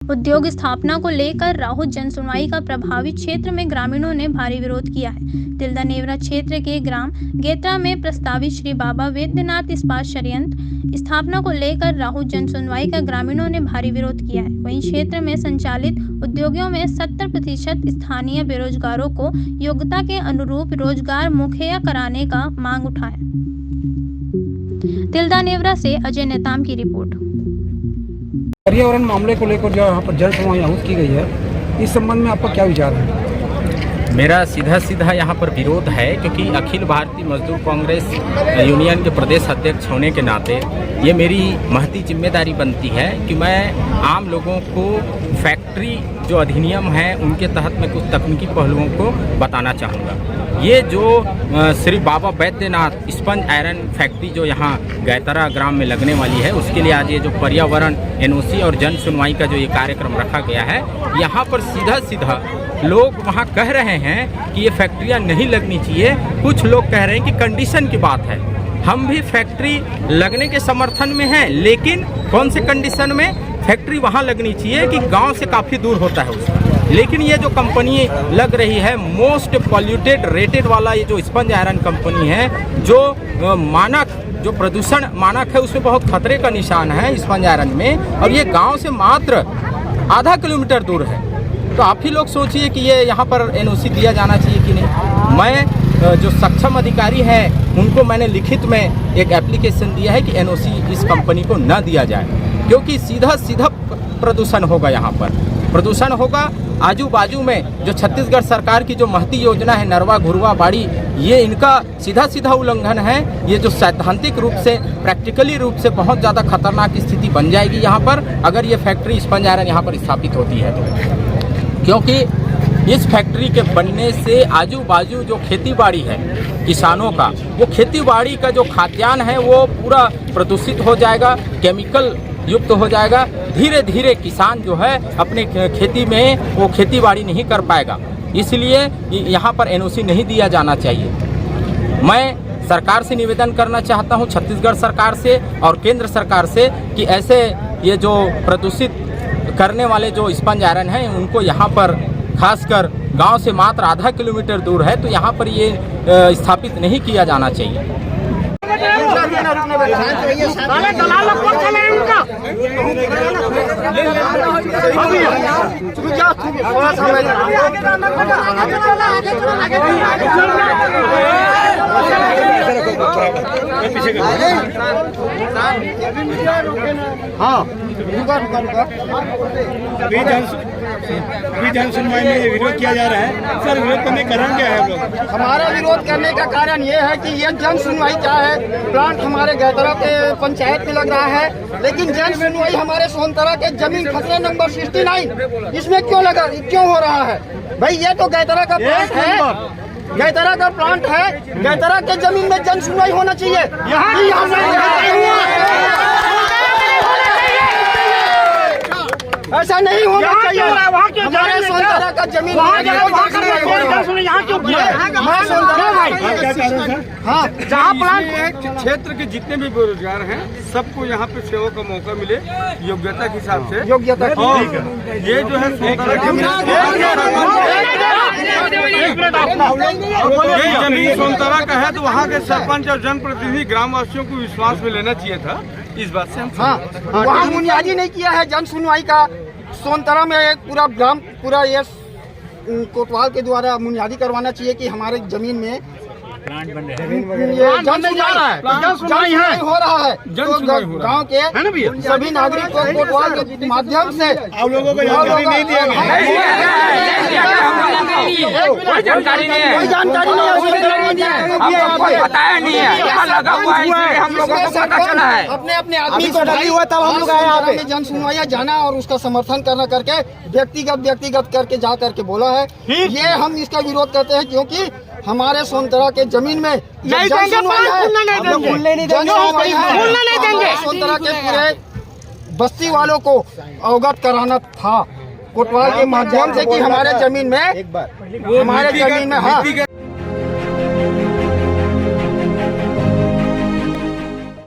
उद्योग स्थापना को लेकर राहुल जन सुनवाई का प्रभावित क्षेत्र में ग्रामीणों ने भारी विरोध किया है। तिल्दा नेवरा क्षेत्र के ग्राम गेत्रा में प्रस्तावित श्री बाबा वैद्यनाथ इस्पात संयंत्र स्थापना को लेकर राहुल जन सुनवाई का ग्रामीणों ने भारी विरोध किया है। वहीं क्षेत्र में संचालित उद्योगों में 70% स्थानीय बेरोजगारों को योग्यता के अनुरूप रोजगार मुहैया कराने का मांग उठा है। तिल्दा नेवरा से अजय नेताम की रिपोर्ट। पर्यावरण मामले को लेकर जो यहाँ पर जन सुनवाई आहूत की गई है, इस संबंध में आपका क्या विचार है? मेरा सीधा यहाँ पर विरोध है, क्योंकि अखिल भारतीय मजदूर कांग्रेस यूनियन के प्रदेश अध्यक्ष होने के नाते ये मेरी महती जिम्मेदारी बनती है कि मैं आम लोगों को फैक्ट्री जो अधिनियम है उनके तहत मैं कुछ तकनीकी पहलुओं को बताना चाहूँगा। ये जो श्री बाबा वैद्यनाथ स्पंज आयरन फैक्ट्री जो यहाँ गैतरा ग्राम में लगने वाली है, उसके लिए आज ये जो पर्यावरण एनओसी और जन सुनवाई का जो ये कार्यक्रम रखा गया है, यहाँ पर सीधा लोग वहाँ कह रहे हैं कि ये फैक्ट्रियाँ नहीं लगनी चाहिए। कुछ लोग कह रहे हैं कि कंडीशन की बात है। हम भी फैक्ट्री लगने के समर्थन में हैं, लेकिन कौन से कंडीशन में? फैक्ट्री वहाँ लगनी चाहिए कि गांव से काफ़ी दूर होता है उसका। लेकिन ये जो कंपनी लग रही है, मोस्ट पॉल्यूटेड रेटेड वाला ये जो स्पंज आयरन कंपनी है, जो मानक जो प्रदूषण मानक है उसमें बहुत खतरे का निशान है स्पंज आयरन में, और ये गाँव से मात्र आधा किलोमीटर दूर है। तो आप ही लोग सोचिए कि ये यहाँ पर एनओसी दिया जाना चाहिए कि नहीं। मैं जो सक्षम अधिकारी हैं उनको मैंने लिखित में एक एप्लीकेशन दिया है कि एनओसी इस कंपनी को न दिया जाए, क्योंकि सीधा प्रदूषण होगा। यहाँ पर प्रदूषण होगा। आजू बाजू में जो छत्तीसगढ़ सरकार की जो महती योजना है नरवा घुरवा बाड़ी, ये इनका सीधा उल्लंघन है। ये जो सैद्धांतिक रूप से प्रैक्टिकली रूप से बहुत ज़्यादा खतरनाक स्थिति बन जाएगी यहाँ पर, अगर ये फैक्ट्री स्पंज आयरन यहाँ पर स्थापित होती है तो। क्योंकि इस फैक्ट्री के बनने से आजू बाजू जो खेती बाड़ी है किसानों का, वो खेती बाड़ी का जो खाद्यान्न है वो पूरा प्रदूषित हो जाएगा, केमिकल युक्त हो जाएगा। धीरे किसान जो है अपने खेती में वो खेती बाड़ी नहीं कर पाएगा। इसलिए यहाँ पर एनओसी नहीं दिया जाना चाहिए। मैं सरकार से निवेदन करना चाहता हूँ, छत्तीसगढ़ सरकार से और केंद्र सरकार से, कि ऐसे ये जो प्रदूषित करने वाले जो स्पंज आयरन हैं उनको यहाँ पर खासकर गांव से मात्र आधा किलोमीटर दूर है, तो यहाँ पर ये स्थापित नहीं किया जाना चाहिए। हाँ, जन सुनवाई में ये विरोध किया जा रहा है। सर, विरोध करने का कारण क्या है आप लोग? हमारा विरोध करने का कारण ये है कि ये जन सुनवाई क्या है, प्लांट हमारे गैतरा के पंचायत में लग रहा है, लेकिन जन सुनवाई हमारे सोनतरा के जमीन खसरे नंबर 69 इसमें क्यों हो रहा है? भाई ये तो गैतरा का प्लांट है, गैतरा का प्लांट है, गैतरा के जमीन में जन सुनवाई होना चाहिए। ऐसा नहीं होना चाहिए। हमारे सोनतरा का जमीन जहाँ प्लांट क्षेत्र के जितने भी बेरोजगार हैं सबको यहाँ पे सेवा का मौका मिले योग्यता के हिसाब से। ये जो है ये जमीन सोनतरा का है, तो वहाँ के सरपंच और जनप्रतिनिधि ग्रामवासियों को विश्वास में लेना चाहिए था। इस बात से हम वहाँ बुनियादी नहीं किया है जन सुनवाई का। सोनतरा में एक पूरा ग्राम पूरा ये कोतवाल के द्वारा बुनियादी करवाना चाहिए कि हमारे जमीन में प्लांट बन रहे हैं। ये जन सुनवाई हो रहा है, गांव के सभी नागरिक को कोतवाल के माध्यम से आप लोगों को जानकारी नहीं दिया कोई जानकारी नहीं है, बताया नहीं है, यहाँ लगा हुआ है, इसलिए हम लोगों को पता चला है। अपने आदमी को डाली हुआ तब हम लोग आए यहाँ पे जन सुनवाई जाना और उसका समर्थन करना करके व्यक्तिगत करके जा करके बोला है। ये हम इसका विरोध करते हैं, क्योंकि हमारे सोनतरा के जमीन में नहीं देंगे, सोनतरा के पूरे बस्ती वालों को अवगत कराना था कोतवाल के माध्यम से कि हमारे जमीन में